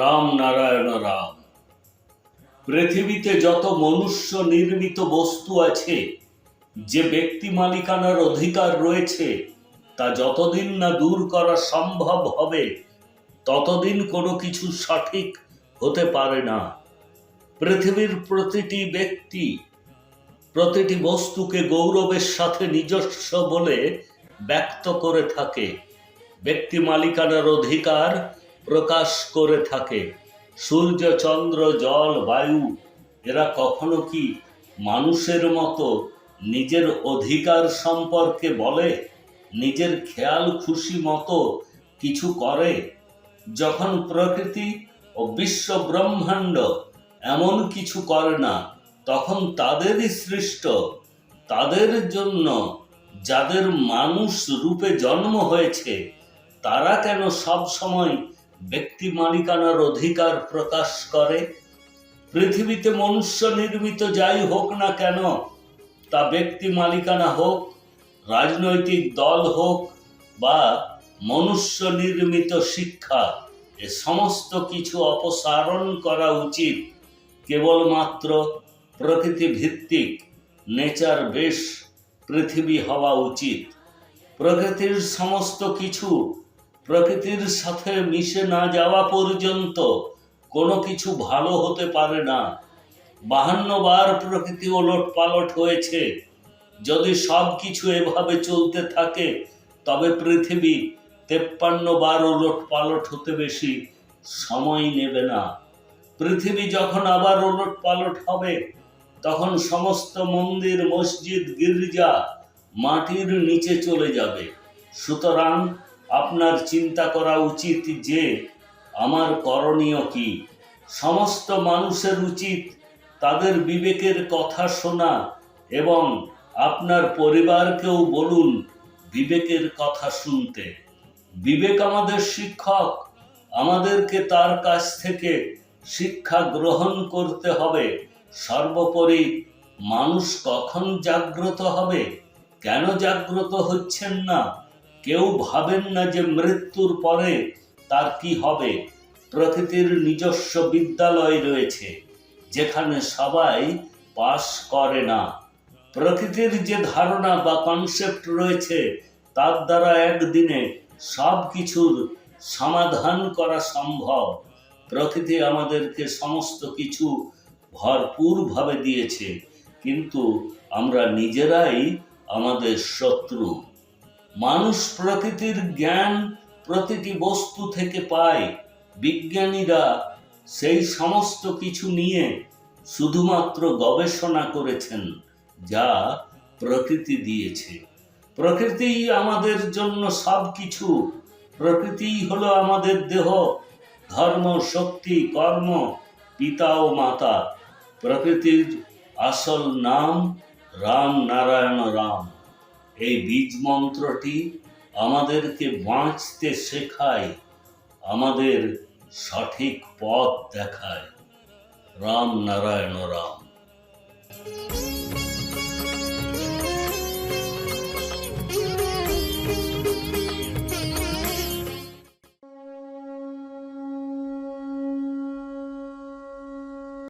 রাম নারায়ণ রাম। পৃথিবীতে যত মনুষ্য নির্মিত বস্তু আছে, যে ব্যক্তি মালিকানার অধিকার রয়েছে, তা যতদিন না দূর করা সম্ভব হবে ততদিন কোনো কিছু সঠিক হতে পারে না। পৃথিবীর প্রতিটি ব্যক্তি প্রতিটি বস্তুকে গৌরবের সাথে নিজস্ব বলে ব্যক্ত করে থাকে, ব্যক্তি মালিকানার অধিকার প্রকাশ করে থাকে। সূর্য, চন্দ্র, জল, বায়ু এরা কখনো কি মানুষের মতো নিজের অধিকার সম্পর্কে বলে, নিজের খেয়াল খুশি মতো কিছু করে? যখন প্রকৃতি ও বিশ্ব ব্রহ্মাণ্ড এমন কিছু করে না, তখন তাদেরই সৃষ্ট, তাদের জন্য যাদের মানুষ রূপে জন্ম হয়েছে, তারা কেন সব সময় ব্যক্তি মালিকানার অধিকার প্রকাশ করে? পৃথিবীতে মনুষ্য নির্মিত যাই হোক না কেন, তা ব্যক্তি মালিকানা হোক, রাজনৈতিক দল হোক বা মনুষ্য নির্মিত শিক্ষা, এ সমস্ত কিছু অপসারণ করা উচিত। কেবলমাত্র প্রকৃতি ভিত্তিক নেচার বেশ পৃথিবী হওয়া উচিত। প্রকৃতির সমস্ত কিছু প্রকৃতির সাথে মিশে না যাওয়া পর্যন্ত কোনো কিছু ভালো হতে পারে না। 52 বার প্রকৃতি ওলট পালট হয়েছে। যদি সব কিছু এভাবে চলতে থাকে, তবে পৃথিবী 53 বার ওলট পালট হতে বেশি সময় নেবে না। পৃথিবী যখন আবার ওলট পালট হবে, তখন সমস্ত মন্দির, মসজিদ, গির্জা মাটির নিচে চলে যাবে। সুতরাং আপনার চিন্তা করা উচিত যে আমার করণীয় কি। সমস্ত মানুষের উচিত তাদের বিবেকের কথা শোনা, এবং আপনার পরিবারকেও বলুন বিবেকের কথা শুনতে। বিবেক আমাদের শিক্ষক, আমাদেরকে তার কাছ থেকে শিক্ষা গ্রহণ করতে হবে। সর্বোপরি মানুষ কখন জাগ্রত হবে, কেন জাগ্রত হচ্ছেন না? কেউ ভাবেন না যে মৃত্যুর পরে তার কি হবে। প্রকৃতির নিজস্ব বিদ্যালয় রয়েছে, যেখানে সবাই পাস করে না। প্রকৃতির যে ধারণা বা কনসেপ্ট রয়েছে, তার দ্বারা একদিনে সব কিছুর সমাধান করা সম্ভব। প্রকৃতি আমাদেরকে সমস্ত কিছু ভরপুরভাবে দিয়েছে, কিন্তু আমরা নিজেরাই আমাদের শত্রু। মানুষ প্রকৃতির জ্ঞান প্রতিটি বস্তু থেকে পায়। বিজ্ঞানীরা সেই সমস্ত কিছু নিয়ে শুধুমাত্র গবেষণা করেছেন যা প্রকৃতি দিয়েছে। প্রকৃতিই আমাদের জন্য সব কিছু। প্রকৃতিই হলো আমাদের দেহ, ধর্ম, শক্তি, কর্ম, পিতা ও মাতা। প্রকৃতির আসল নাম রাম নারায়ণ রাম। এই বীজ মন্ত্রটি আমাদেরকে বাঁচতে শেখায়, আমাদের সঠিক পথ দেখায়। রাম নারায়ণ রাম।